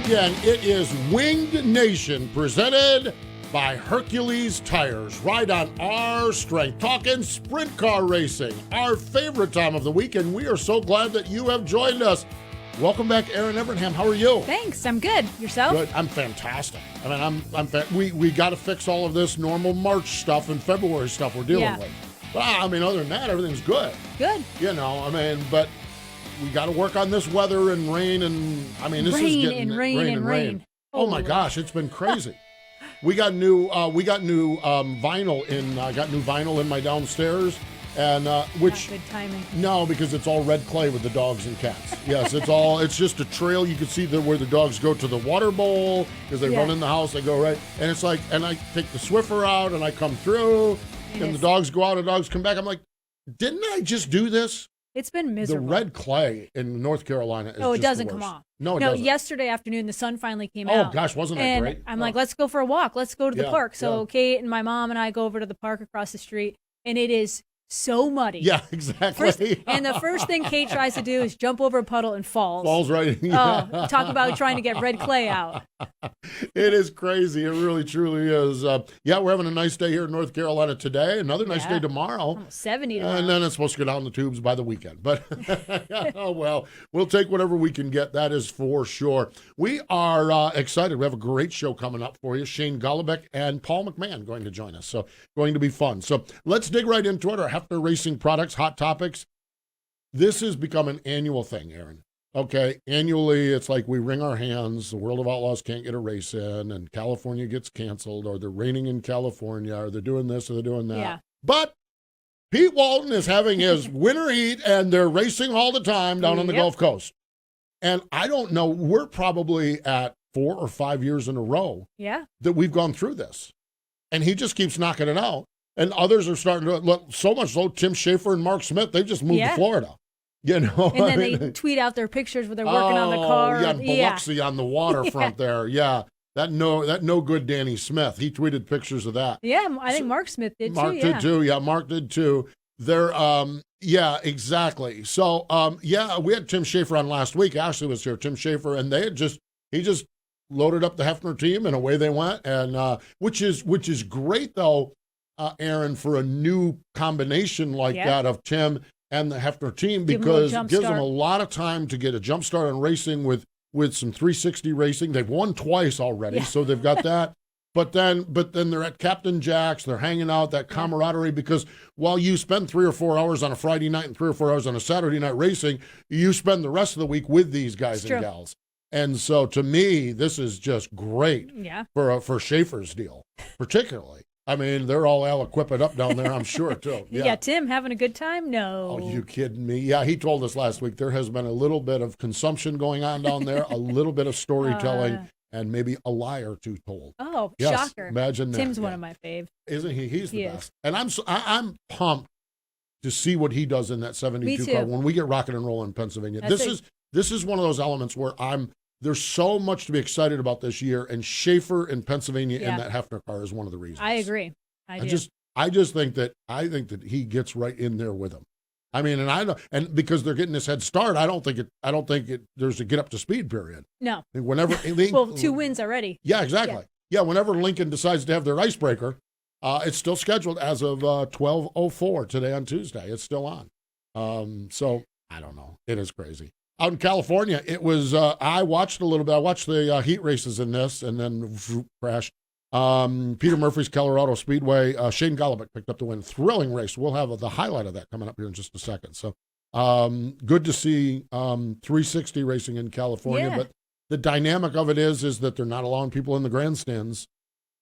weekend. It is Winged Nation presented by Hercules Tires. Ride on our strength. Talking sprint car racing, our favorite time of the week, and we are so glad that you have joined us. Welcome back, Erin Evernham. How are you? Thanks. I'm good. Yourself? Good. I'm fantastic. I mean, we got to fix all of this normal March stuff and February stuff we're dealing with. But I mean, other than that, everything's good. Good. You know, I mean, but we got to work on this weather and rain and this is getting rain. Oh my gosh, it's been crazy. We got new vinyl in. I got new vinyl in my downstairs, and which not good timing. No, because it's all red clay with the dogs and cats. Yes, it's just a trail. You can see where the dogs go to the water bowl because they run in the house. They go right, and it's like, and I take the Swiffer out and I come through, and the dogs go out, and the dogs come back. I'm like, didn't I just do this? It's been miserable. The red clay in North Carolina is it doesn't come off. No, it doesn't. Yesterday afternoon, the sun finally came out. Oh, gosh, wasn't that great? I'm like, let's go for a walk. Let's go to the park. So Kate and my mom and I go over to the park across the street, and it is so muddy. Yeah, exactly. And the first thing Kate tries to do is jump over a puddle and falls. Falls right. Yeah. Oh, talk about trying to get red clay out. It is crazy. It really, truly is. We're having a nice day here in North Carolina today. Another nice day tomorrow. Almost 70 tomorrow. And then it's supposed to go down the tubes by the weekend. But, oh, well, we'll take whatever we can get. That is for sure. We are excited. We have a great show coming up for you. Shane Golobic and Paul McMahan going to join us. So, going to be fun. So, let's dig right into it. Our Hefner Racing Products, Hot Topics. This has become an annual thing, Erin. Okay, annually, it's like we wring our hands. The World of Outlaws can't get a race in, and California gets canceled, or they're raining in California, or they're doing this, or they're doing that. Yeah. But Pete Walton is having his winter heat, and they're racing all the time down on the Gulf Coast. And I don't know, we're probably at 4 or 5 years in a row that we've gone through this. And he just keeps knocking it out. And others are starting to look so much so. Tim Schaefer and Mark Smith, they've just moved to Florida. You know, and then they tweet out their pictures where they're working on the car. Yeah, Biloxi on the waterfront there. Yeah, that no good Danny Smith. He tweeted pictures of that. Yeah, I think Mark Smith did too. Mark did too. Yeah, Mark did too. They're exactly. So we had Tim Schaefer on last week. Ashley was here. Tim Schaefer, and he just loaded up the Hefner team, and away they went. And which is great though, Erin, for a new combination like that of Tim and the Hefner team, because it gives them a lot of time to get a jump start on racing with some 360 racing. They've won twice already, so they've got that. But then they're at Captain Jack's. They're hanging out, that camaraderie, because while you spend 3 or 4 hours on a Friday night and 3 or 4 hours on a Saturday night racing, you spend the rest of the week with these guys and gals. And so to me, this is just great for Schaefer's deal, particularly. I mean, they're all equipped up down there, I'm sure, too. Yeah, Tim having a good time? No. Oh, you kidding me? Yeah, he told us last week there has been a little bit of consumption going on down there, a little bit of storytelling, and maybe a lie or two told. Oh, yes, shocker. Imagine that. Tim's one of my faves. Isn't he? He's the best. And I'm pumped to see what he does in that 72 car when we get rocking and rolling in Pennsylvania. This is one of those elements where there's so much to be excited about this year, and Schaefer in Pennsylvania in that Hefner car is one of the reasons. I agree. I just think that he gets right in there with them. I mean, and because they're getting this head start, I don't think there's a get up to speed period. No. Whenever 2 wins already. Yeah, exactly. Yeah, whenever Lincoln decides to have their icebreaker, it's still scheduled as of 12:04 today on Tuesday. It's still on. So I don't know. It is crazy. Out in California, it was, I watched a little bit. I watched the heat races in this, and then crashed. Peter Murphy's Keller Auto Speedway. Shane Golobic picked up the win. Thrilling race. We'll have the highlight of that coming up here in just a second. So good to see 360 racing in California. But the dynamic of it is that they're not allowing people in the grandstands.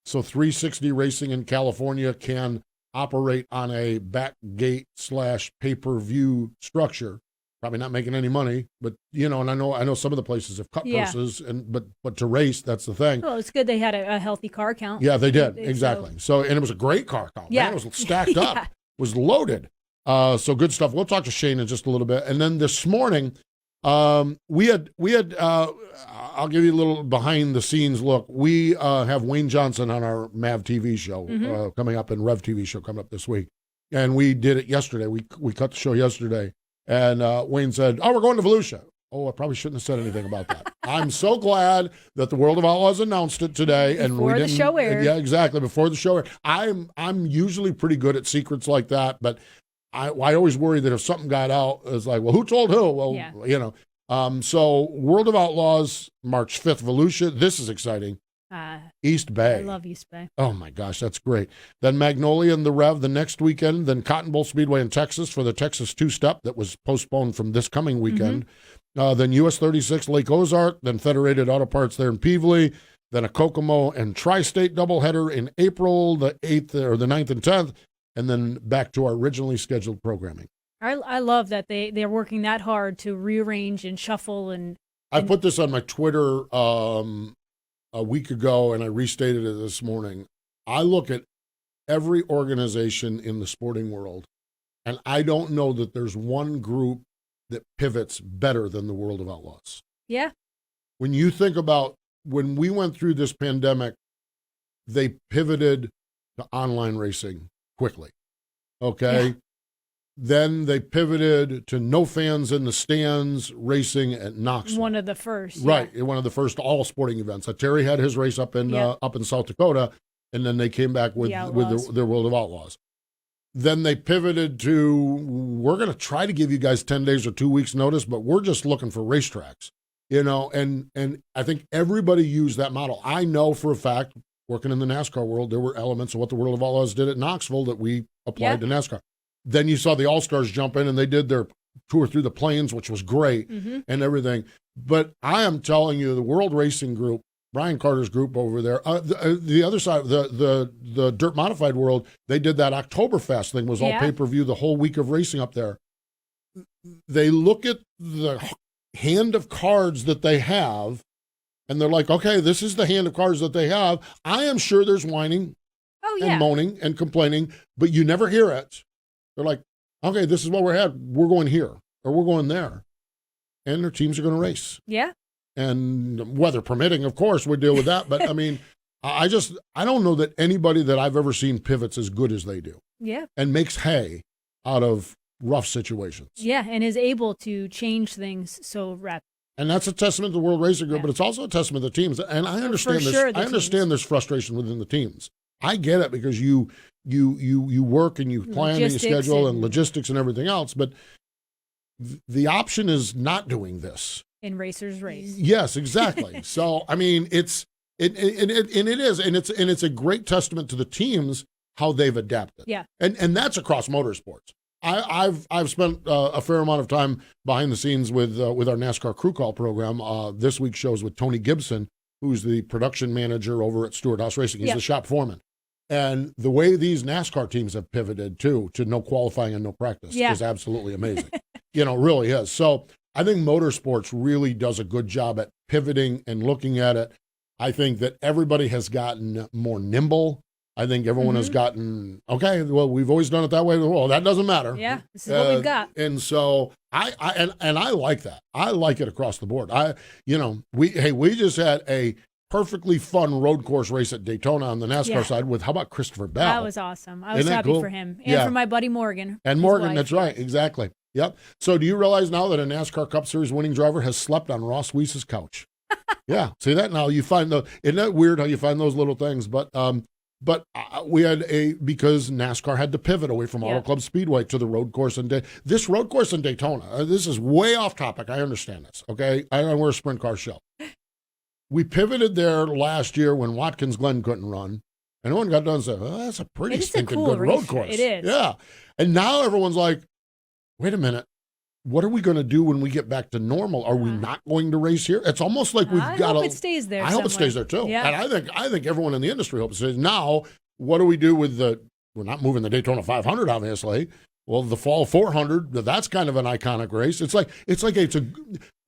So 360 racing in California can operate on a back gate / pay-per-view structure. Probably not making any money, but and I know some of the places have cut purses, but to race, that's the thing. Well, it's good they had a healthy car count. Yeah, they did exactly. So and it was a great car count. Yeah, man, it was stacked up, was loaded. So good stuff. We'll talk to Shane in just a little bit, and then this morning, we had. I'll give you a little behind the scenes look. We have Wayne Johnson on our MAV TV show coming up, and Rev TV show coming up this week, and we did it yesterday. We cut the show yesterday. And Wayne said, we're going to Volusia. Oh, I probably shouldn't have said anything about that. I'm so glad that the World of Outlaws announced it today, and before the show aired. Yeah, exactly, before the show aired. I'm usually pretty good at secrets like that, but I always worry that if something got out, it's like, well, who told who? Well, you know. So World of Outlaws, March 5th, Volusia. This is exciting. East Bay. I love East Bay. Oh, my gosh, that's great. Then Magnolia and the Rev the next weekend. Then Cotton Bowl Speedway in Texas for the Texas two-step that was postponed from this coming weekend. Then US 36 Lake Ozark. Then Federated Auto Parts there in Pevely. Then a Kokomo and Tri-State doubleheader in April, the 8th or the 9th and 10th. And then back to our originally scheduled programming. I love that they're working that hard to rearrange and shuffle. And I put this on my Twitter a week ago, and I restated it this morning. I look at every organization in the sporting world, and I don't know that there's one group that pivots better than the World of Outlaws. Yeah. When you think about when we went through this pandemic, they pivoted to online racing quickly. Okay. Yeah. Then they pivoted to no fans in the stands racing at Knoxville. One of the first. Right. Yeah. One of the first all sporting events. Terry had his race up in South Dakota, and then they came back with their World of Outlaws. Then they pivoted to, we're going to try to give you guys 10 days or 2 weeks notice, but we're just looking for racetracks, you know, and I think everybody used that model. I know for a fact, working in the NASCAR world, there were elements of what the World of Outlaws did at Knoxville that we applied to NASCAR. Then you saw the All-Stars jump in, and they did their tour through the plains, which was great and everything. But I am telling you, the World Racing Group, Brian Carter's group over there, the other side, the dirt modified world, they did that Oktoberfest thing, was all pay-per-view, the whole week of racing up there. They look at the hand of cards that they have, and they're like, okay, this is the hand of cards that they have. I am sure there's whining and moaning and complaining, but you never hear it. They're like, okay, this is what we're at. We're going here or we're going there. And their teams are going to race. Yeah. And weather permitting, of course, we deal with that. But, I mean, I don't know that anybody that I've ever seen pivots as good as they do. Yeah. And makes hay out of rough situations. Yeah, and is able to change things so rapidly. And that's a testament to the World Racing Group, but it's also a testament to the teams. And I understand there's frustration within the teams. I get it because you work and you plan and you schedule and logistics and everything else, but the option is not doing this. In racers race. Yes, exactly. So I mean, it's a great testament to the teams how they've adapted. Yeah, and that's across motorsports. I've spent a fair amount of time behind the scenes with our NASCAR Crew Call program. This week's shows with Tony Gibson, who's the production manager over at Stewart House Racing. He's the shop foreman. And the way these NASCAR teams have pivoted, too, to no qualifying and no practice is absolutely amazing. Really is. So I think motorsports really does a good job at pivoting and looking at it. I think that everybody has gotten more nimble. I think everyone has gotten, okay, well, we've always done it that way. Well, that doesn't matter. Yeah, this is what we've got. And so I like that. I like it across the board. We just had a perfectly fun road course race at Daytona on the NASCAR side with, how about Christopher Bell? That was awesome. I was happy for him. And for my buddy Morgan. And Morgan, that's right. Exactly. Yep. So do you realize now that a NASCAR Cup Series winning driver has slept on Ross Weiss's couch? Yeah. See that now? You find isn't that weird how you find those little things? But we had because NASCAR had to pivot away from Auto Club Speedway to the road course this road course in Daytona. This is way off topic. I understand this. Okay. We're a sprint car show. We pivoted there last year when Watkins Glen couldn't run. And everyone got done and said, well, that's a pretty stinking good road course. It is. Yeah. And now everyone's like, wait a minute. What are we going to do when we get back to normal? Are we not going to race here? It's almost like we've got to. I hope it stays there. I hope it stays there too. Yeah. And I think everyone in the industry hopes it stays. Now, what do we do with we're not moving the Daytona 500, obviously. Well, the Fall 400, that's kind of an iconic race.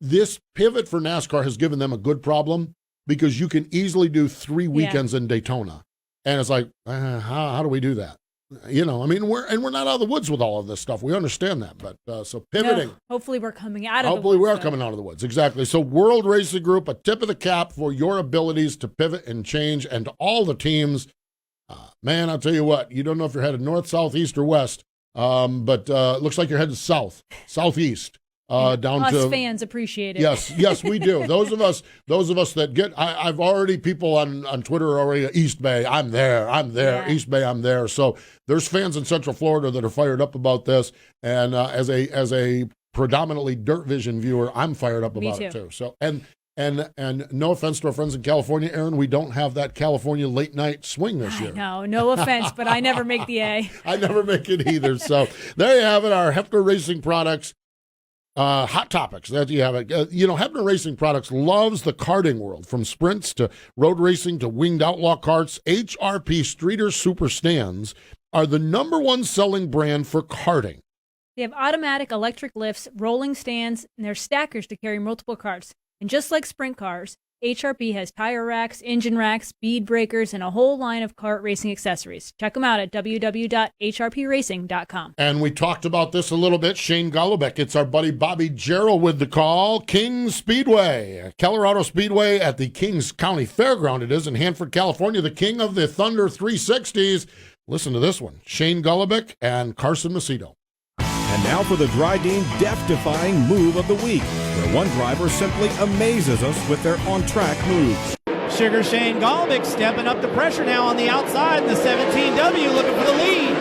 This pivot for NASCAR has given them a good problem because you can easily do 3 weekends in Daytona. And it's like, how do we do that? We're not out of the woods with all of this stuff. We understand that. But so pivoting. No, hopefully we're coming out of the woods. Hopefully we are coming out of the woods. Exactly. So World Racing Group, a tip of the cap for your abilities to pivot and change, and to all the teams. Man, I'll tell you what, you don't know if you're headed north, south, east, or west. But it looks like you're headed southeast. down us to fans appreciate it. Yes, we do. Those of us that get, I've already people on Twitter already, East Bay, I'm there, Yeah. East Bay, I'm there. So there's fans in Central Florida that are fired up about this, and as a predominantly Dirt Vision viewer, I'm fired up about it too. So and no offense to our friends in California, Erin, we don't have that California late night swing this year. No offense, but I never make the A. I never make it either. So there you have it, our Hefner Racing Products hot topics. That you have it. Hefner Racing Products loves the karting world, from sprints to road racing to winged outlaw karts. HRP Streeter Super Stands are the #1 selling brand for karting. They have automatic electric lifts, rolling stands, and they're stackers to carry multiple carts. And just like sprint cars, HRP has tire racks, engine racks, speed breakers, and a whole line of kart racing accessories. Check them out at www.hrpracing.com. And we talked about this a little bit. Shane Golobic, it's our buddy Bobby Jarrell with the call. Kings Speedway, Keller Auto Speedway at the Kings County Fairground. It is in Hanford, California, the king of the Thunder 360s. Listen to this one. Shane Golobic and Carson Macedo. And now for the Dryden death-defying move of the week, where one driver simply amazes us with their on-track moves. Sugar Shane Golobic stepping up the pressure now on the outside in the 17W, looking for the lead.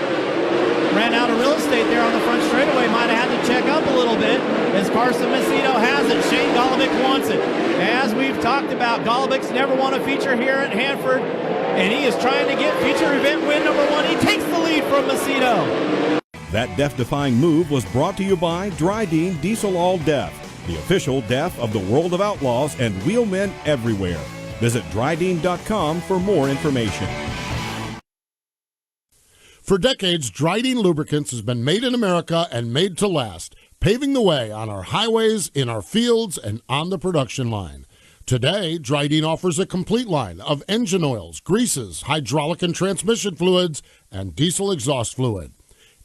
Ran out of real estate there on the front straightaway, might have had to check up a little bit as Carson Macedo has it. Shane Golobic wants it. As we've talked about, Golobic's never won a feature here at Hanford, and he is trying to get feature event win #1. He takes the lead from Macedo. That death-defying move was brought to you by Dryden Diesel All Deaf, the official deaf of the World of Outlaws and wheelmen everywhere. Visit Dryden.com for more information. For decades, Dryden Lubricants has been made in America and made to last, paving the way on our highways, in our fields, and on the production line. Today, Dryden offers a complete line of engine oils, greases, hydraulic and transmission fluids, and diesel exhaust fluid.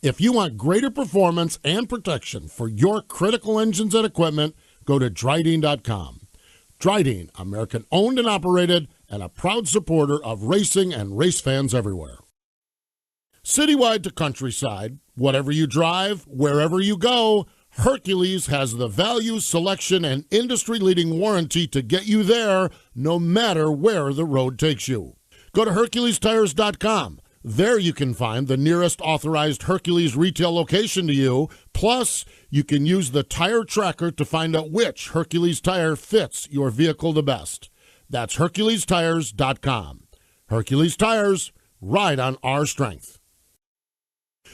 If you want greater performance and protection for your critical engines and equipment, go to Dryden.com. Dryden, American owned and operated, and a proud supporter of racing and race fans everywhere. Citywide to countryside, whatever you drive, wherever you go, Hercules has the value, selection, and industry-leading warranty to get you there, no matter where the road takes you. Go to HerculesTires.com. There you can find the nearest authorized Hercules retail location to you. Plus, you can use the tire tracker to find out which Hercules tire fits your vehicle the best. That's HerculesTires.com. Hercules Tires, ride on our strength.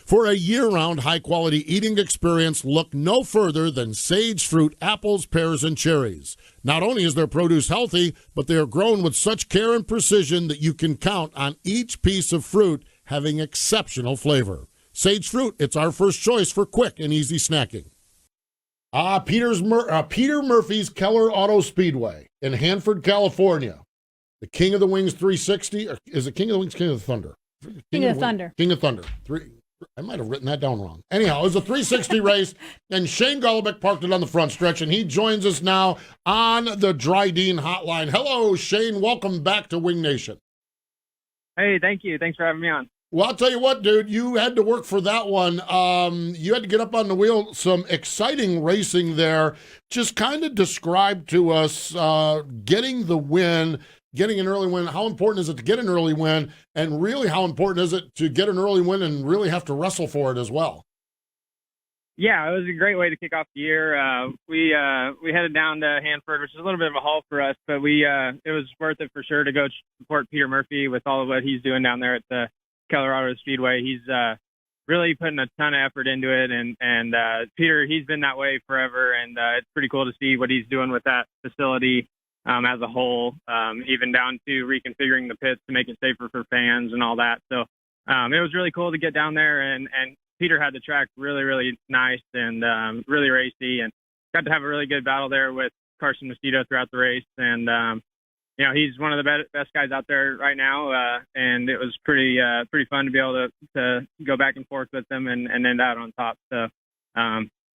For a year-round high-quality eating experience, look no further than Sage Fruit apples, pears, and cherries. Not only is their produce healthy, but they are grown with such care and precision that you can count on each piece of fruit having exceptional flavor. Sage Fruit, it's our first choice for quick and easy snacking. Peter Murphy's Keller Auto Speedway in Hanford, California. The King of the Wings 360, or is it King of the Wings, King of the Thunder? King of the Thunder. King of Thunder. I might have written that down wrong. Anyhow, it was a 360 race, and Shane Golobic parked it on the front stretch, and he joins us now on the Dryden hotline. Hello, Shane. Welcome back to Wing Nation. Hey, thank you. Thanks for having me on. Well, I'll tell you what, dude, you had to work for that one. You had to get up on the wheel. Some exciting racing there. Just kind of describe to us getting the win, getting an early win. How important is it to get an early win? And really, how important is it to get an early win and really have to wrestle for it as well? Yeah, it was a great way to kick off the year. We headed down to Hanford, which is a little bit of a haul for us, but it was worth it for sure to go support Peter Murphy with all of what he's doing down there at the Keller Auto Speedway. He's really putting a ton of effort into it, and Peter, he's been that way forever, and it's pretty cool to see what he's doing with that facility as a whole, even down to reconfiguring the pits to make it safer for fans and all that. So it was really cool to get down there, and Peter had the track really, really nice and really racy, and got to have a really good battle there with Carson Macedo throughout the race. And, he's one of the best guys out there right now, and it was pretty fun to be able to go back and forth with them and end out on top. So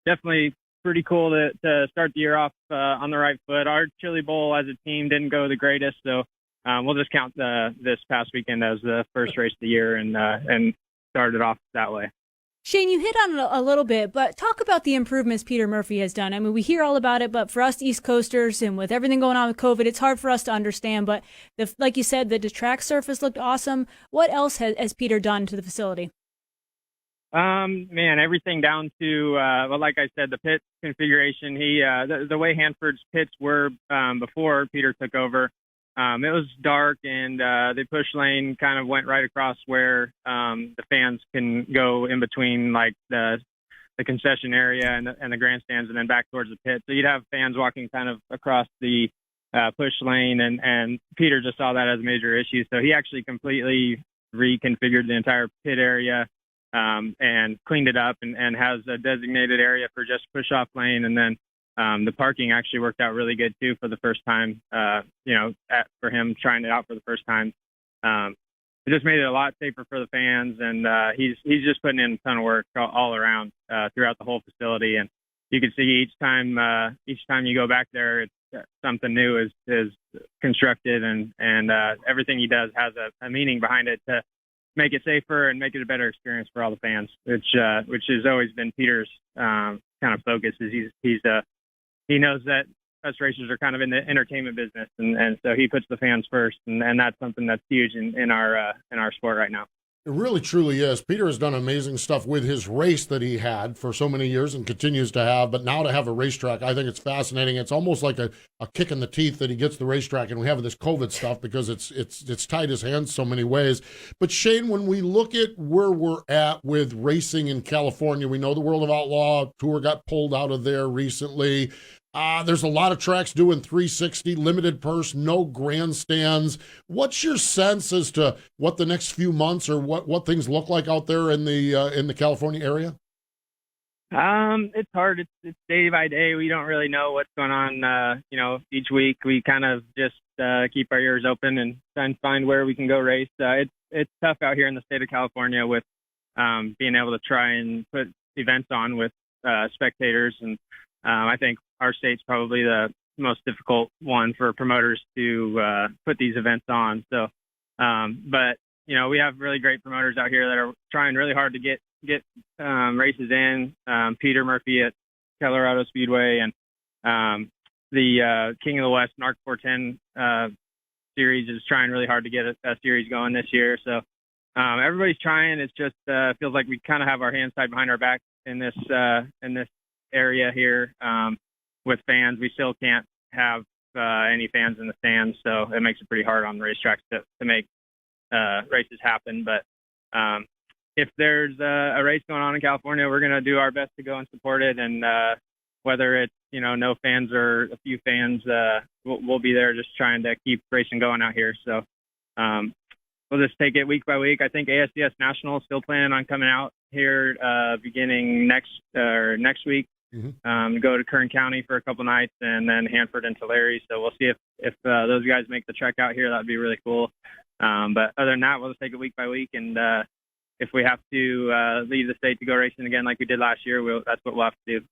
definitely pretty cool to start the year off on the right foot. Our Chili Bowl as a team didn't go the greatest, so we'll just count this past weekend as the first race of the year and start it off that way. Shane, you hit on it a little bit, but talk about the improvements Peter Murphy has done. I mean, we hear all about it, but for us East Coasters and with everything going on with COVID, it's hard for us to understand. But like you said, the track surface looked awesome. What else has Peter done to the facility? Man, everything down to, well, like I said, the pit configuration. The way Hanford's pits were before Peter took over, it was dark, and the push lane kind of went right across where the fans can go in between, like the concession area and the grandstands, and then back towards the pit. So you'd have fans walking kind of across the push lane, and Peter just saw that as a major issue. So he actually completely reconfigured the entire pit area. And cleaned it up and has a designated area for just push-off lane. And then the parking actually worked out really good, too, for the first time, for him trying it out for the first time. It just made it a lot safer for the fans, and he's just putting in a ton of work all around throughout the whole facility. And you can see each time you go back there, it's something new is constructed, and everything he does has a meaning behind it to make it safer and make it a better experience for all the fans, which has always been Peter's kind of focus. Is he knows that us racers are kind of in the entertainment business, and so he puts the fans first, and that's something that's huge in our sport right now. It really, truly is. Peter has done amazing stuff with his race that he had for so many years and continues to have, but now to have a racetrack, I think it's fascinating. It's almost like a kick in the teeth that he gets the racetrack, and we have this COVID stuff because it's tied his hands so many ways. But Shane, when we look at where we're at with racing in California, we know the World of Outlaw Tour got pulled out of there recently. There's a lot of tracks doing 360, limited purse, no grandstands. What's your sense as to what the next few months or what things look like out there in the California area? It's hard. It's day by day. We don't really know what's going on. Each week we kind of just keep our ears open and try and find where we can go race. It's tough out here in the state of California with being able to try and put events on with spectators, and I think our state's probably the most difficult one for promoters to put these events on. So, but we have really great promoters out here that are trying really hard to get races in. Peter Murphy at Keller Speedway, and the King of the West NARC 410 series is trying really hard to get a series going this year. So everybody's trying. It's just feels like we kind of have our hands tied behind our back in this area here. With fans, we still can't have any fans in the stands, so it makes it pretty hard on the racetracks to make races happen. But if there's a race going on in California, we're going to do our best to go and support it. And whether it's no fans or a few fans, we'll be there just trying to keep racing going out here. So we'll just take it week by week. I think ASDS National is still planning on coming out here beginning next week. Mm-hmm. Go to Kern County for a couple nights, and then Hanford and Tulare. So we'll see if those guys make the trek out here. That'd be really cool. But other than that, we'll just take it week by week, and if we have to leave the state to go racing again like we did last year, that's what we'll have to do.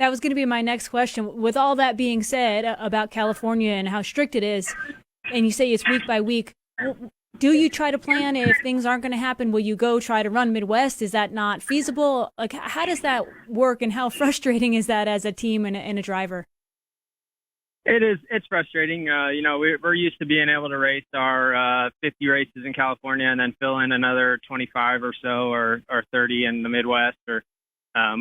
That was going to be my next question. With all that being said about California and how strict it is, and you say it's week by week, do you try to plan if things aren't going to happen? Will you go try to run Midwest? Is that not feasible? Like, how does that work, and how frustrating is that as a team and a driver? It is. It's frustrating. We're used to being able to race our 50 races in California and then fill in another 25 or so or 30 in the Midwest, or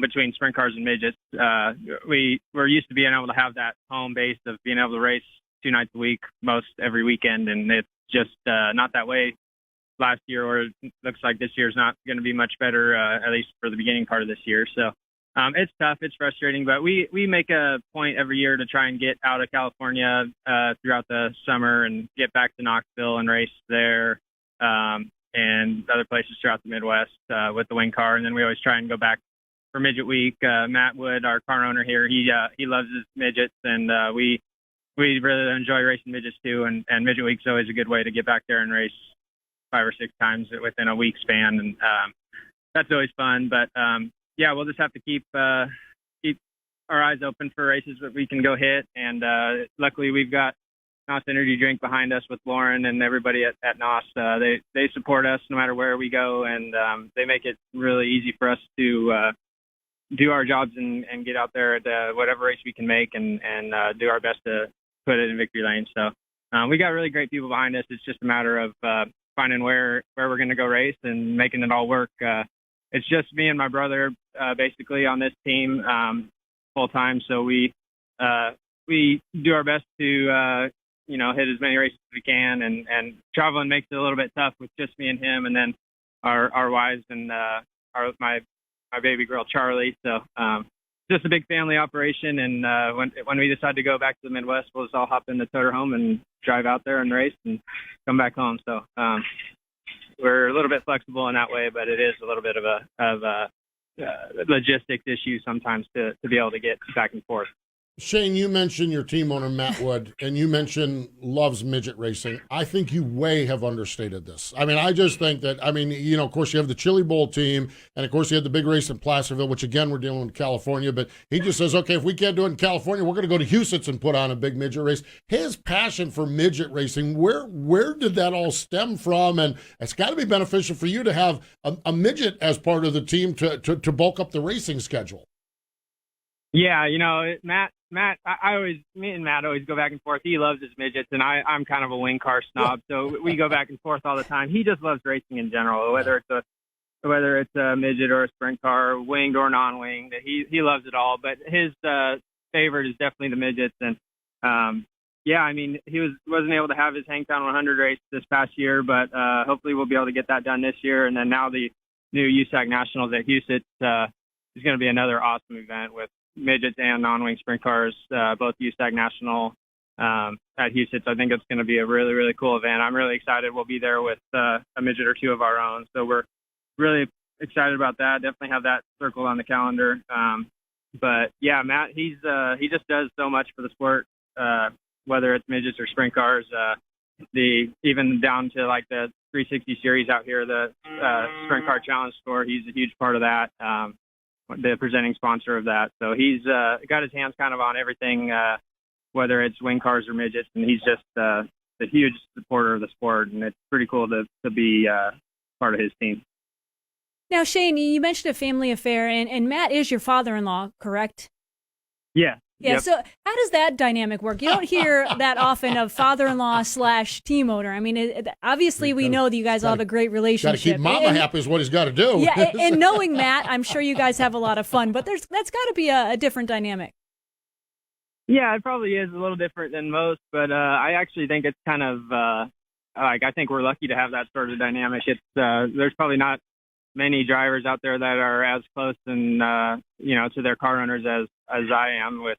between sprint cars and midgets. We're used to being able to have that home base of being able to race 2 nights a week, most every weekend, and it's just not that way last year, or it looks like this year's not going to be much better, at least for the beginning part of this year. So it's tough, it's frustrating, but we make a point every year to try and get out of California throughout the summer and get back to Knoxville and race there and other places throughout the Midwest with the wing car. And then we always try and go back for Midget Week. Matt Wood, our car owner here, he loves his midgets, and we really enjoy racing midgets too, and Midget Week's always a good way to get back there and race 5 or 6 times within a week span, and that's always fun. But we'll just have to keep our eyes open for races that we can go hit, and luckily we've got energy drink behind us with Lauren and everybody at NOS. They support us no matter where we go, and they make it really easy for us to do our jobs and get out there at whatever race we can make and do our best to put it in victory lane. So we got really great people behind us. It's just a matter of finding where we're going to go race and making it all work. It's just me and my brother basically on this team full time. So we do our best to hit as many races as we can, and traveling makes it a little bit tough with just me and him, and then our wives and my baby girl Charlie. So just a big family operation, and when we decide to go back to the Midwest, we'll just all hop in the toter home and drive out there and race and come back home. So we're a little bit flexible in that way, but it is a little bit of a logistics issue sometimes to be able to get back and forth. Shane, you mentioned your team owner, Matt Wood, and you mentioned loves midget racing. I think you way have understated this. I mean, I just think that, of course, you have the Chili Bowl team, and, of course, you had the big race in Placerville, which, again, we're dealing with California, but he just says, okay, if we can't do it in California, we're going to go to Houston and put on a big midget race. His passion for midget racing, where did that all stem from? And it's got to be beneficial for you to have a midget as part of the team to bulk up the racing schedule. Yeah, Matt, me and Matt always go back and forth. He loves his midgets, and I'm kind of a wing car snob, so we go back and forth all the time. He just loves racing in general, whether it's a midget or a sprint car, winged or non-winged. He loves it all, but his favorite is definitely the midgets. And he wasn't able to have his Hangtown 100 race this past year, but hopefully we'll be able to get that done this year. And then now the new USAC Nationals at Houston is going to be another awesome event with midgets and non-wing sprint cars, both USAC National at Houston. So I think it's going to be a really, really cool event. I'm really excited. We'll be there with a midget or two of our own. So we're really excited about that. Definitely have that circled on the calendar. But yeah, Matt, he just does so much for the sport, whether it's midgets or sprint cars, even down to like the 360 series out here, the Sprint Car Challenge Tour. He's a huge part of that. The presenting sponsor of that. So he's got his hands kind of on everything, whether it's wing cars or midgets, and he's just a huge supporter of the sport, and it's pretty cool to be part of his team. Now, Shane, you mentioned a family affair, and Matt is your father-in-law, correct? Yeah. Yeah, Yep. So how does that dynamic work? You don't hear that often of father-in-law / team owner. I mean, obviously we know that you guys all have a great relationship. Got to keep mama happy is what he's got to do. Yeah, and knowing Matt, I'm sure you guys have a lot of fun, but that's got to be a different dynamic. Yeah, it probably is a little different than most, but I actually think it's kind of I think we're lucky to have that sort of dynamic. It's there's probably not many drivers out there that are as close and to their car owners as I am, with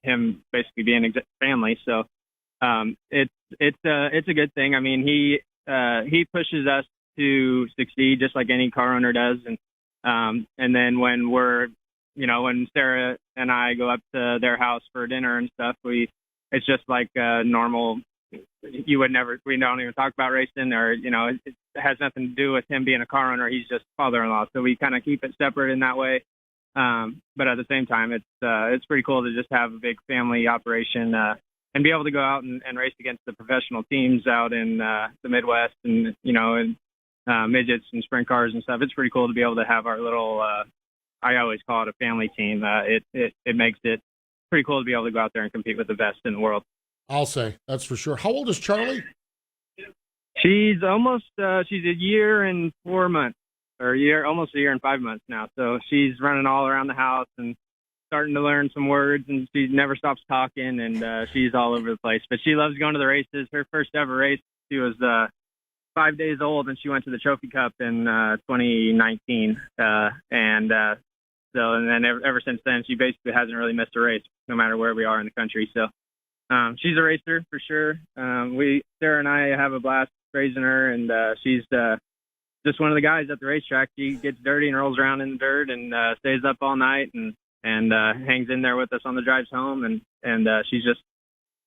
him basically being family. So it's a good thing. I mean, he pushes us to succeed just like any car owner does, and then when when Sarah and I go up to their house for dinner and stuff, it's just like normal. We don't even talk about racing, or it has nothing to do with him being a car owner. He's just father-in-law, so we kind of keep it separate in that way. But at the same time, it's pretty cool to just have a big family operation and be able to go out and race against the professional teams out in the Midwest, and and midgets and sprint cars and stuff. It's pretty cool to be able to have our little. I always call it a family team. It makes it pretty cool to be able to go out there and compete with the best in the world. I'll say, that's for sure. How old is Charlie? She's almost she's a year and 4 months, or almost a year and 5 months now. So she's running all around the house and starting to learn some words, and she never stops talking, and she's all over the place. But she loves going to the races. Her first ever race, she was 5 days old, and she went to the Trophy Cup in 2019. And then ever since then, she basically hasn't really missed a race, no matter where we are in the country. So she's a racer for sure. Sarah and I have a blast raising her, and she's just one of the guys at the racetrack. She gets dirty and rolls around in the dirt and stays up all night and hangs in there with us on the drives home, and she's just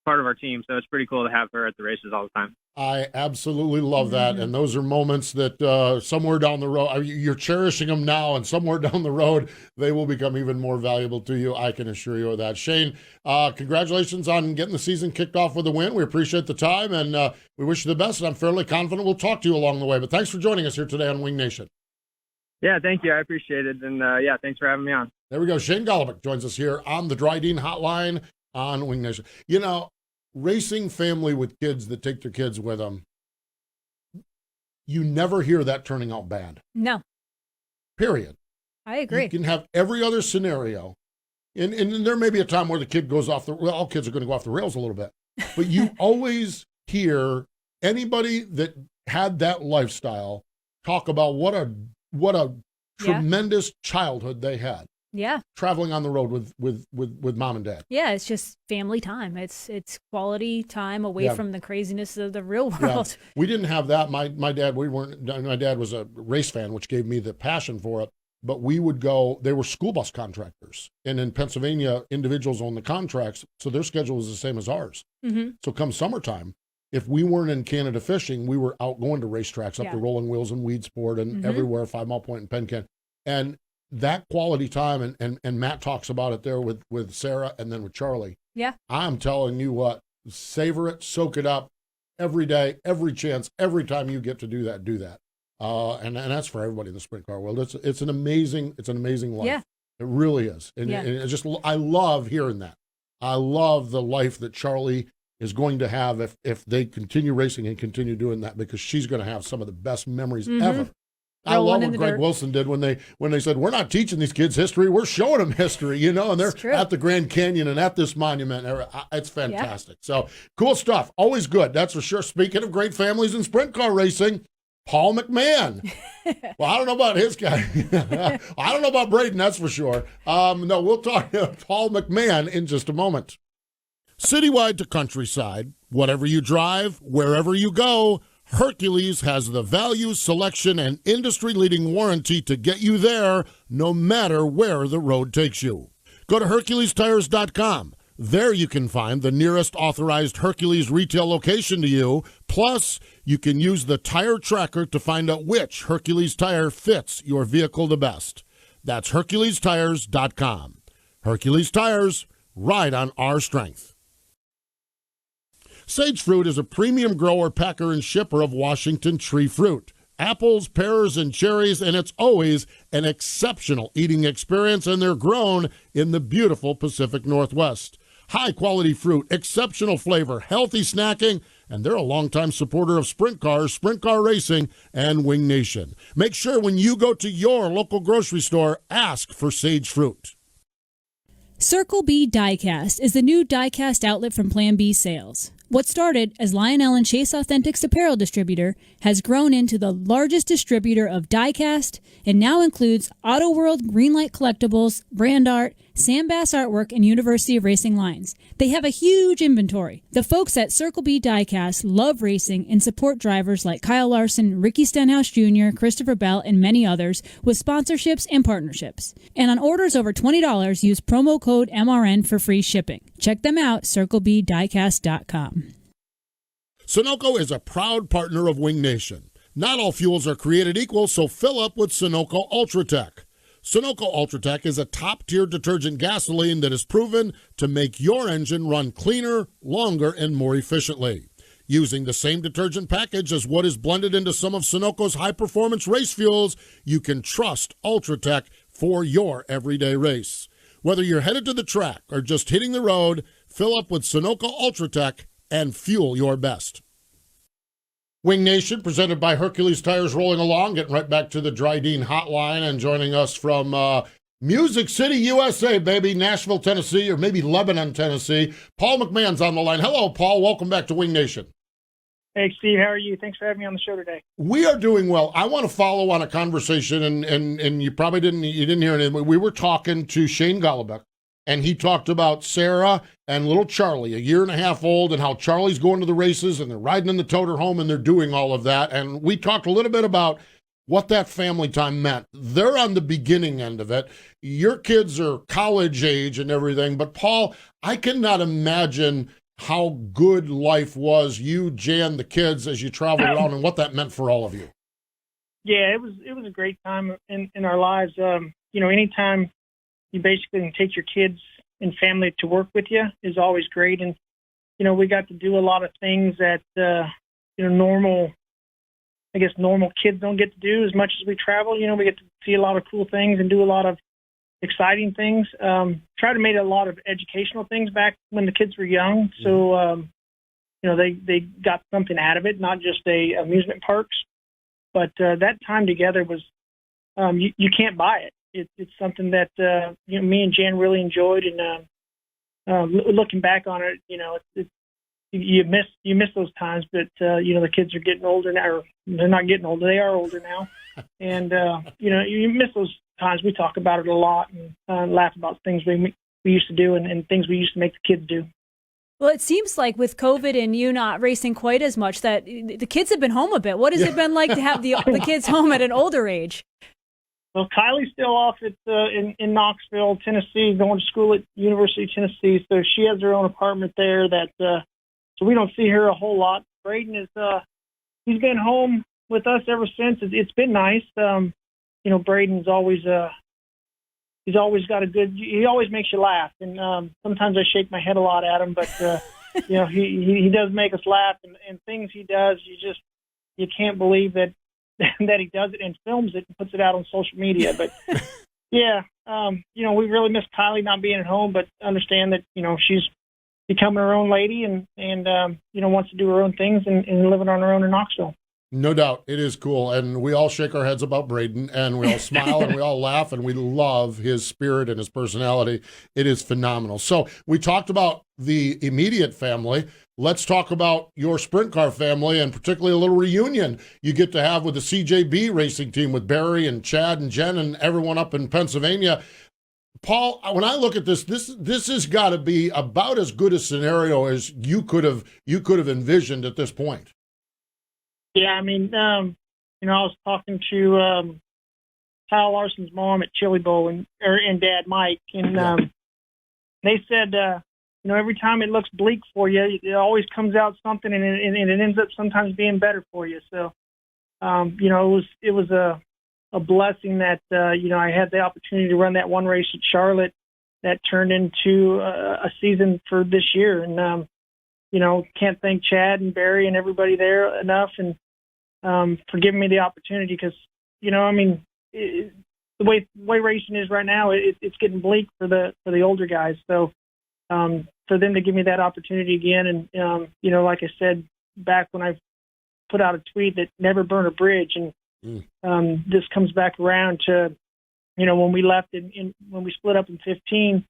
part of our team. So it's pretty cool to have her at the races all the time. I absolutely love that. And those are moments that somewhere down the road, you're cherishing them now, and somewhere down the road, they will become even more valuable to you. I can assure you of that. Shane, congratulations on getting the season kicked off with a win. We appreciate the time, and we wish you the best. And I'm fairly confident we'll talk to you along the way. But thanks for joining us here today on Wing Nation. Yeah, thank you. I appreciate it. And yeah, thanks for having me on. There we go. Shane Golobic joins us here on the Dryden Hotline on Wing Nation. You know, racing family with kids that take their kids with them, you never hear that turning out bad. No. Period. I agree. You can have every other scenario. And there may be a time where the kid goes off well, all kids are going to go off the rails a little bit. But you always hear anybody that had that lifestyle talk about what a tremendous childhood they had. Yeah. Traveling on the road with mom and dad. Yeah, it's just family time. It's quality time away from the craziness of the real world. Yeah. We didn't have that. My dad was a race fan, which gave me the passion for it. But we would go, they were school bus contractors. And in Pennsylvania, individuals own the contracts, so their schedule was the same as ours. Mm-hmm. So come summertime, if we weren't in Canada fishing, we were out going to racetracks, up to Rolling Wheels and Weed Sport and everywhere, 5 Mile Point and Penn. And that quality time, and Matt talks about it there with Sarah and then with Charlie. Yeah. I'm telling you what, savor it, soak it up every day, every chance, every time you get to do that, do that. And that's for everybody in the sprint car world. It's an amazing life. Yeah. It really is. And it's just, I love hearing that. I love the life that Charlie is going to have if they continue racing and continue doing that, because she's going to have some of the best memories ever. I love what Greg Wilson did when they said, we're not teaching these kids history, we're showing them history, and they're at the Grand Canyon and at this monument. It's fantastic. So cool stuff. Always good, that's for sure. Speaking of great families in sprint car racing, Paul McMahan. Well, I don't know about his guy. I don't know about Braden, that's for sure. No, we'll talk to Paul McMahan in just a moment. Citywide to countryside, whatever you drive, wherever you go, Hercules has the value, selection, and industry-leading warranty to get you there, no matter where the road takes you. Go to HerculesTires.com. There you can find the nearest authorized Hercules retail location to you. Plus, you can use the tire tracker to find out which Hercules tire fits your vehicle the best. That's HerculesTires.com. Hercules Tires, ride on our strength. Sage Fruit is a premium grower, packer, and shipper of Washington tree fruit. Apples, pears, and cherries, and it's always an exceptional eating experience, and they're grown in the beautiful Pacific Northwest. High-quality fruit, exceptional flavor, healthy snacking, and they're a longtime supporter of sprint cars, sprint car racing, and Wing Nation. Make sure when you go to your local grocery store, ask for Sage Fruit. Circle B Diecast is the new diecast outlet from Plan B Sales. What started as Lionel and Chase Authentics apparel distributor has grown into the largest distributor of diecast and now includes Auto World Greenlight Collectibles, Brand Art, Sam Bass Artwork, and University of Racing lines. They have a huge inventory. The folks at Circle B Diecast love racing and support drivers like Kyle Larson, Ricky Stenhouse Jr., Christopher Bell, and many others with sponsorships and partnerships. And on orders over $20, use promo code MRN for free shipping. Check them out, CircleBDiecast.com. Sunoco is a proud partner of Wing Nation. Not all fuels are created equal, so fill up with Sunoco Ultratech. Sunoco Ultratech is a top-tier detergent gasoline that is proven to make your engine run cleaner, longer, and more efficiently. Using the same detergent package as what is blended into some of Sunoco's high-performance race fuels, you can trust Ultratech for your everyday race. Whether you're headed to the track or just hitting the road, fill up with Sunoco Ultratech and fuel your best. Wing Nation, presented by Hercules Tires, rolling along, getting right back to the Dryden Hotline, and joining us from Music City, USA, baby, Nashville, Tennessee, or maybe Lebanon, Tennessee. Paul McMahon's on the line. Hello, Paul. Welcome back to Wing Nation. Hey, Steve. How are you? Thanks for having me on the show today. We are doing well. I want to follow on a conversation, and you probably didn't hear it. We were talking to Shane Golobic, and he talked about Sarah and little Charlie, 1.5 years old, and how Charlie's going to the races, and they're riding in the toter home, and they're doing all of that. And we talked a little bit about what that family time meant. They're on the beginning end of it. Your kids are college age and everything, but Paul, I cannot imagine how good life was, you, Jan, the kids, as you traveled around, and what that meant for all of you. Yeah, it was a great time in our lives. Anytime you basically can take your kids and family to work with you is always great. And, we got to do a lot of things that, normal kids don't get to do as much as we travel. We get to see a lot of cool things and do a lot of exciting things. Try to make a lot of educational things back when the kids were young. So, they got something out of it, not just amusement parks. But that time together was, you can't buy it. It's something that, me and Jan really enjoyed. And looking back on it, you miss those times. But, the kids are getting older now. Or they're not getting older. They are older now. And, you miss those times. We talk about it a lot and laugh about things we used to do and things we used to make the kids do. Well, it seems like with COVID and you not racing quite as much that the kids have been home a bit. What has it been like to have the kids home at an older age? Well, Kylie's still off at in Knoxville, Tennessee, going to school at University of Tennessee. So she has her own apartment there. So we don't see her a whole lot. Braden he's been home with us ever since. It's been nice. Braden's always he's always got he always makes you laugh. And sometimes I shake my head a lot at him, but he does make us laugh, and things he does, you can't believe that he does it and films it and puts it out on social media. But yeah, we really miss Kylie not being at home, but understand that, she's becoming her own lady and wants to do her own things and living on her own in Knoxville. No doubt. It is cool. And we all shake our heads about Braden, and we all smile and we all laugh, and we love his spirit and his personality. It is phenomenal. So we talked about the immediate family. Let's talk about your sprint car family, and particularly a little reunion you get to have with the CJB racing team with Barry and Chad and Jen and everyone up in Pennsylvania. Paul, when I look at this has got to be about as good a scenario as you could have envisioned at this point. Yeah, I mean, I was talking to Kyle Larson's mom at Chili Bowl and Dad Mike, and they said, every time it looks bleak for you, it always comes out something, and it ends up sometimes being better for you. So, it was a blessing that I had the opportunity to run that one race at Charlotte that turned into a season for this year, and can't thank Chad and Barry and everybody there enough, and for giving me the opportunity, because, the way racing is right now, it's getting bleak for the older guys. So for them to give me that opportunity again, and, like I said, back when I put out a tweet that never burn a bridge, and this comes back around to, when we left when we split up in 15,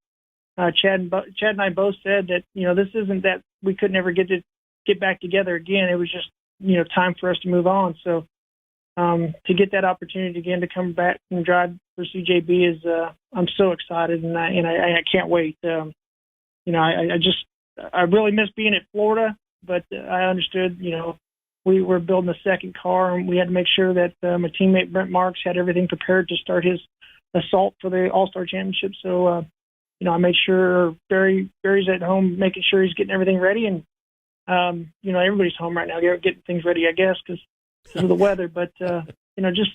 Chad and I both said that, this isn't that we could never get back together again. It was just, time for us to move on. So to get that opportunity again to come back and drive for CJB is, I'm so excited, and I can't wait. I really miss being at Florida, but I understood, we were building a second car, and we had to make sure that my teammate Brent Marks had everything prepared to start his assault for the All-Star Championship. So, I made sure Barry's at home, making sure he's getting everything ready, and everybody's home right now. They're getting things ready, I guess, because of the weather. But just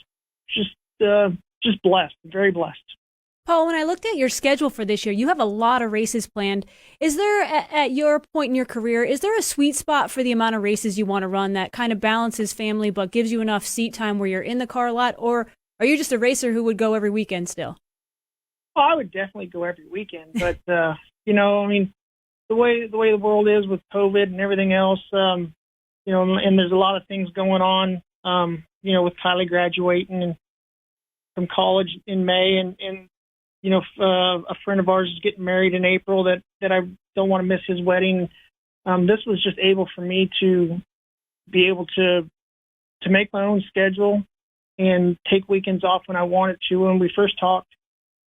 blessed, very blessed. Paul, when I looked at your schedule for this year, you have a lot of races planned. Is there, at your point in your career, is there a sweet spot for the amount of races you want to run that kind of balances family but gives you enough seat time where you're in the car a lot? Or are you just a racer who would go every weekend still? Well, I would definitely go every weekend. But, the way the world is with COVID and everything else, and there's a lot of things going on, with Kylie graduating from college in May, and a friend of ours is getting married in April that I don't want to miss his wedding. This was just able for me to be able to make my own schedule and take weekends off when I wanted to. When we first talked,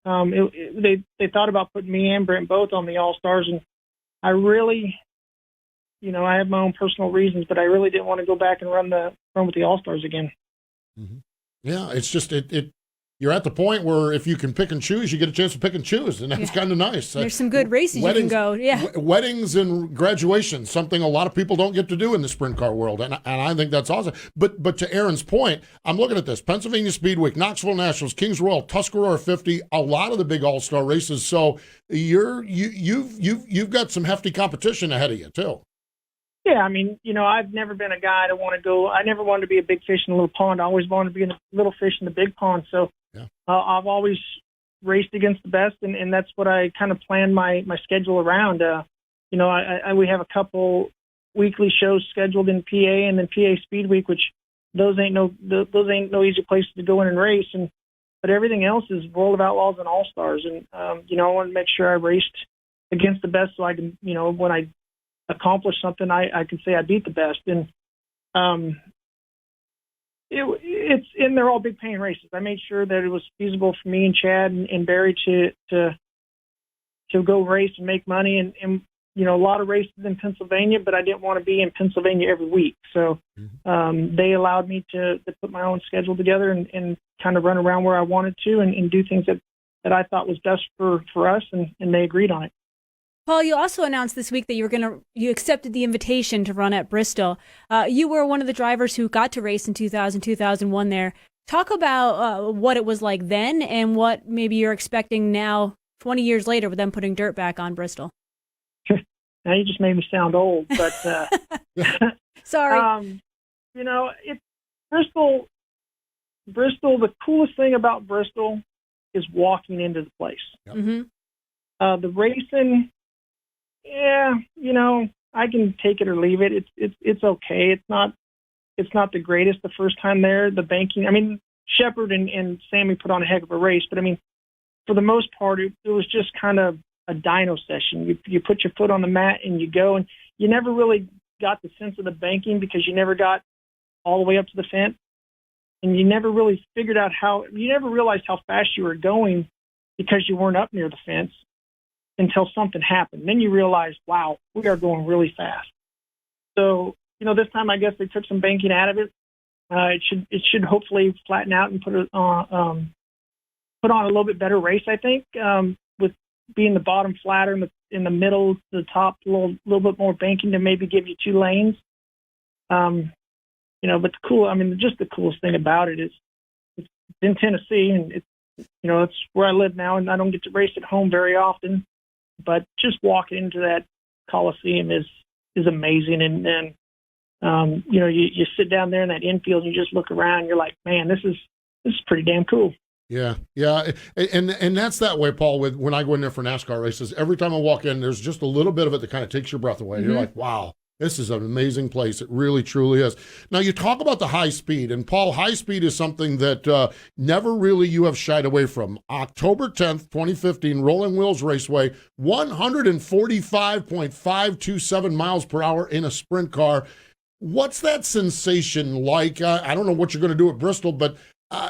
they thought about putting me and Brent both on the All-Stars, and I really, I have my own personal reasons, but I really didn't want to go back and run with the All-Stars again. Mm-hmm. Yeah, it's just it you're at the point where if you can pick and choose, you get a chance to pick and choose, and that's kind of nice. There's some good races you can go. Yeah, weddings and graduations, something a lot of people don't get to do in the sprint car world, and I think that's awesome. But to Erin's point, I'm looking at this: Pennsylvania Speedway, Knoxville Nationals, Kings Royal, Tuscarora 50, a lot of the big all-star races. So you've got some hefty competition ahead of you too. Yeah, I mean, I've never been a guy to want to go. I never wanted to be a big fish in a little pond. I always wanted to be a little fish in the big pond. So I've always raced against the best, and that's what I kind of planned my schedule around. We have a couple weekly shows scheduled in PA and then PA Speed Week, which those ain't no easy places to go in and race. But everything else is World of Outlaws and All Stars, and I want to make sure I raced against the best, so I can, when I accomplish something, I can say I beat the best. And they're all big paying races. I made sure that it was feasible for me and Chad and Barry to go race and make money. And a lot of races in Pennsylvania, but I didn't want to be in Pennsylvania every week. So they allowed me to put my own schedule together and kind of run around where I wanted to and do things that I thought was best for us, and they agreed on it. Paul, you also announced this week that you accepted the invitation to run at Bristol. You were one of the drivers who got to race in 2001 there. Talk about what it was like then and what maybe you're expecting now, 20 years later, with them putting dirt back on Bristol. Now you just made me sound old, but sorry. It's Bristol. The coolest thing about Bristol is walking into the place. Yep. Mm-hmm. The racing. Yeah, I can take it or leave it. It's okay. It's not the greatest the first time there. The banking. I mean, Shepard and Sammy put on a heck of a race, but I mean, for the most part, it was just kind of a dyno session. You put your foot on the mat and you go, and you never really got the sense of the banking because you never got all the way up to the fence, and you never really figured out you never realized how fast you were going because you weren't up near the fence until something happened. Then you realize, wow, we are going really fast. So, this time I guess they took some banking out of it. It should hopefully flatten out and put on a little bit better race, I think, with being the bottom flatter in the middle, the top a little bit more banking to maybe give you two lanes. But just the coolest thing about it is it's in Tennessee, and it's where I live now, and I don't get to race at home very often. But just walking into that Coliseum is amazing, and you sit down there in that infield and you just look around, and you're like, man, this is pretty damn cool. Yeah, and that's that way, Paul. When I go in there for NASCAR races, every time I walk in, there's just a little bit of it that kind of takes your breath away. Mm-hmm. You're like, wow, this is an amazing place. It really, truly is. Now, you talk about the high speed, and Paul, high speed is something that never really you have shied away from. October 10th, 2015, Rolling Wheels Raceway, 145.527 miles per hour in a sprint car. What's that sensation like? I don't know what you're going to do at Bristol, but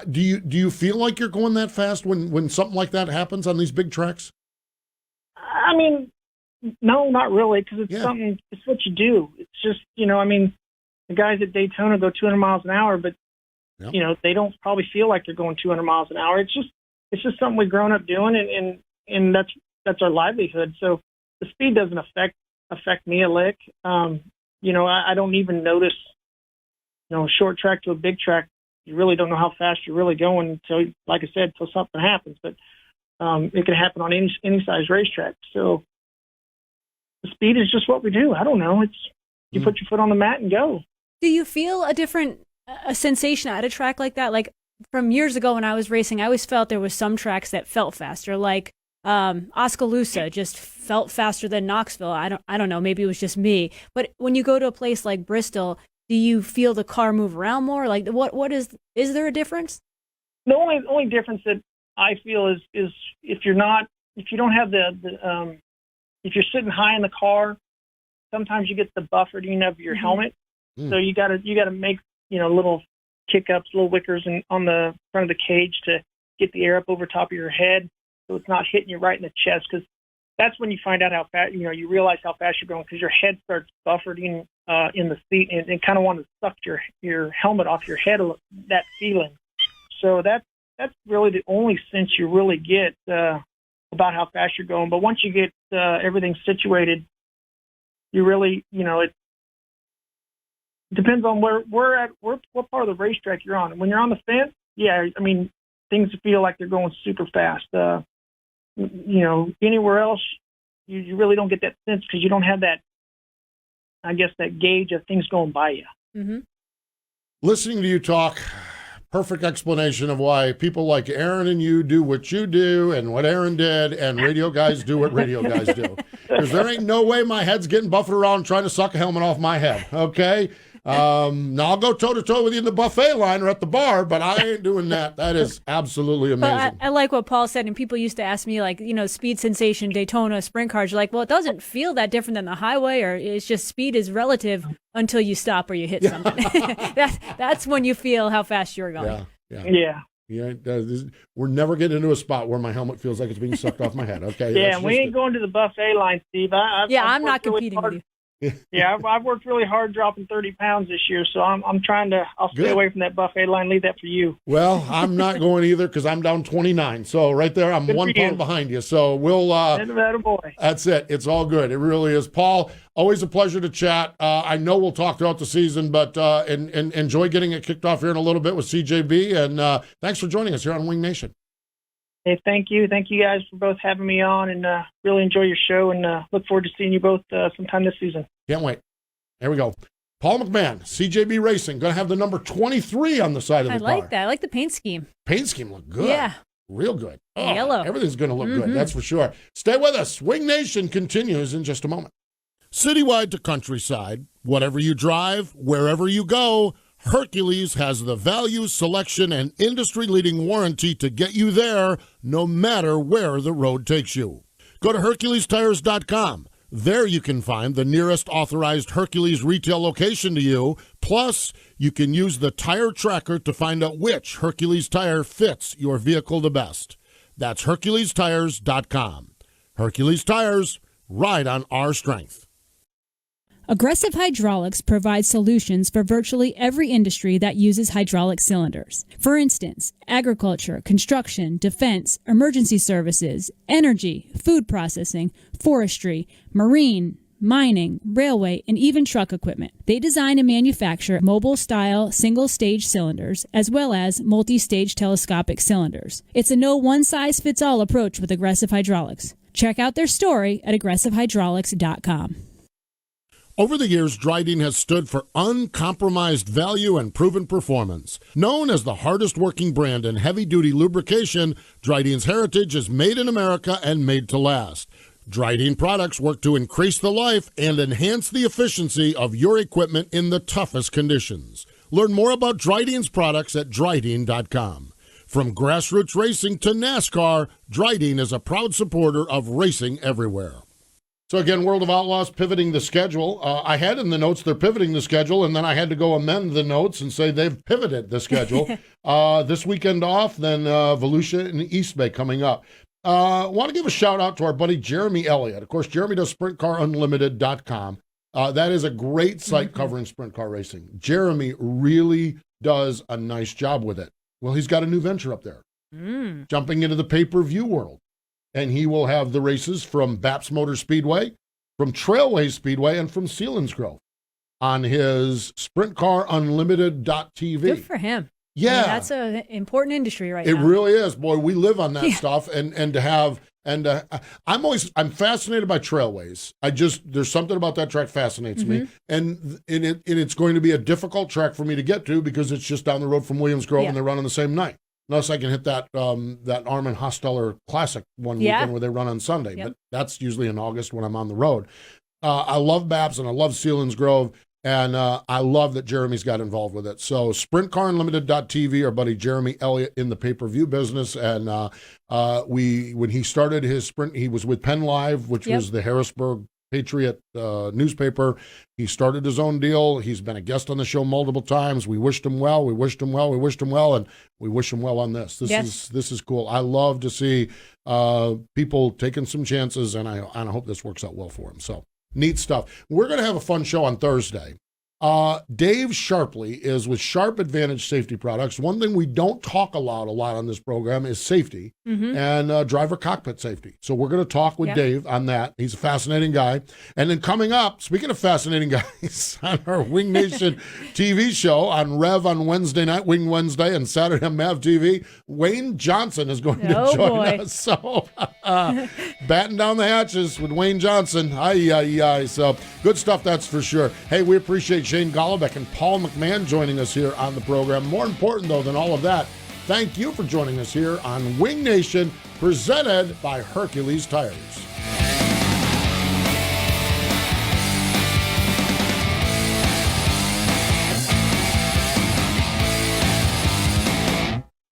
do you feel like you're going that fast when something like that happens on these big tracks? I mean, no, not really, because it's what you do. It's just, the guys at Daytona go 200 miles an hour, but, they don't probably feel like they're going 200 miles an hour. It's just something we've grown up doing, and that's our livelihood. So the speed doesn't affect me a lick. I don't even notice, short track to a big track. You really don't know how fast you're really going until, like I said, until something happens. But it can happen on any size racetrack. So the speed is just what we do. I don't know. It's you put your foot on the mat and go. Do you feel a different sensation at a track like that? Like from years ago when I was racing, I always felt there was some tracks that felt faster. Like Oskaloosa just felt faster than Knoxville. I don't know. Maybe it was just me. But when you go to a place like Bristol, do you feel the car move around more? Like what is there a difference? The only difference that I feel is if you don't have if you're sitting high in the car, sometimes you get the buffeting of your helmet. So you got to make little kick ups, little wickers on the front of the cage to get the air up over top of your head, so it's not hitting you right in the chest. Because that's when you find out how fast you realize how fast you're going, because your head starts buffeting in the seat and kind of want to suck your helmet off your head, that feeling. So that's that's really the only sense you really get about how fast you're going. But once you get everything situated, you really, it depends on where what part of the racetrack you're on. When you're on the fence, yeah, I mean, things feel like they're going super fast. Anywhere else, you really don't get that sense because you don't have that, I guess, that gauge of things going by you. Mm-hmm. Listening to you talk, perfect explanation of why people like Erin and you do what you do and what Erin did, and radio guys do what radio guys do. Because there ain't no way my head's getting buffeted around trying to suck a helmet off my head, okay? Now I'll go toe-to-toe with you in the buffet line or at the bar, but I ain't doing that. That is absolutely amazing. But I like what Paul said, and people used to ask me, like, Speed Sensation, Daytona, sprint cars. You're like, well, it doesn't feel that different than the highway, or it's just speed is relative until you stop or you hit something. That's when you feel how fast you're going. Yeah. We're never getting into a spot where my helmet feels like it's being sucked off my head, okay? Yeah, we ain't going to the buffet line, Steve. I'm not competing with you. Yeah, I've worked really hard dropping 30 pounds this year, so I'm trying to. I'll stay away from that buffet line. Leave that for you. Well, I'm not going either because I'm down 29. So right there, I'm 1 pound behind you. So we'll. Boy. That's it. It's all good. It really is. Paul, always a pleasure to chat. I know we'll talk throughout the season, but and enjoy getting it kicked off here in a little bit with CJB. And thanks for joining us here on Wing Nation. Hey, thank you. Thank you guys for both having me on, and really enjoy your show, and look forward to seeing you both sometime this season. Can't wait. There we go. Paul McMahan, CJB Racing, going to have the number 23 on the side of the car. I like that. I like the paint scheme. Paint scheme look good. Yeah. Real good. Oh, yellow. Everything's going to look good, that's for sure. Stay with us. Wing Nation continues in just a moment. Citywide to countryside, whatever you drive, wherever you go, Hercules has the value, selection, and industry-leading warranty to get you there no matter where the road takes you. Go to HerculesTires.com. There you can find the nearest authorized Hercules retail location to you. Plus, you can use the tire tracker to find out which Hercules tire fits your vehicle the best. That's HerculesTires.com. Hercules Tires, ride on our strength. Aggressive Hydraulics provides solutions for virtually every industry that uses hydraulic cylinders. For instance, agriculture, construction, defense, emergency services, energy, food processing, forestry, marine, mining, railway, and even truck equipment. They design and manufacture mobile-style single-stage cylinders as well as multi-stage telescopic cylinders. It's a no one-size-fits-all approach with Aggressive Hydraulics. Check out their story at aggressivehydraulics.com. Over the years, Dryden has stood for uncompromised value and proven performance. Known as the hardest-working brand in heavy-duty lubrication, Dryden's heritage is made in America and made to last. Dryden products work to increase the life and enhance the efficiency of your equipment in the toughest conditions. Learn more about Dryden's products at Dryden.com. From grassroots racing to NASCAR, Dryden is a proud supporter of racing everywhere. So again, World of Outlaws pivoting the schedule. I had in the notes they're pivoting the schedule, and then I had to go amend the notes and say they've pivoted the schedule. This weekend off, then Volusia and East Bay coming up. Want to give a shout out to our buddy Jeremy Elliott. Of course, Jeremy does SprintCarUnlimited.com. That is a great site covering sprint car racing. Jeremy really does a nice job with it. Well, he's got a new venture up there, jumping into the pay-per-view world. And he will have the races from Baps Motor Speedway, from Trailway Speedway, and from Selinsgrove on his SprintCarUnlimited.tv. Good for him. Yeah. I mean, that's an important industry right now. It really is. Boy, we live on that stuff. And to have, I'm fascinated by Trailways. There's something about that track fascinates me. And it's going to be a difficult track for me to get to because it's just down the road from Williams Grove and they're running the same night. Unless I can hit that Armin Hosteller Classic one weekend where they run on Sunday. But that's usually in August when I'm on the road. I love Baps and I love Selinsgrove, and I love that Jeremy's got involved with it. So SprintCarUnlimited.tv, our buddy Jeremy Elliott in the pay-per-view business. And when he started his sprint, he was with Penn Live, which was the Harrisburg Patriot newspaper. He started his own deal. He's been a guest on the show multiple times. We wished him well. We wished him well. We wished him well, and we wish him well on this. This is cool. I love to see people taking some chances, and I hope this works out well for him. So neat stuff. We're going to have a fun show on Thursday. Dave Sharpley is with Sharp Advantage Safety Products. One thing we don't talk a lot on this program is safety and driver cockpit safety. So we're going to talk with Dave on that. He's a fascinating guy. And then coming up, speaking of fascinating guys, on our Wing Nation TV show on Rev on Wednesday night, Wing Wednesday, and Saturday on Mav TV, Wayne Johnson is going to join us. So batten down the hatches with Wayne Johnson. Aye. So good stuff, that's for sure. Hey, we appreciate Shane Golobic and Paul McMahan joining us here on the program. More important, though, than all of that, thank you for joining us here on Wing Nation, presented by Hercules Tires.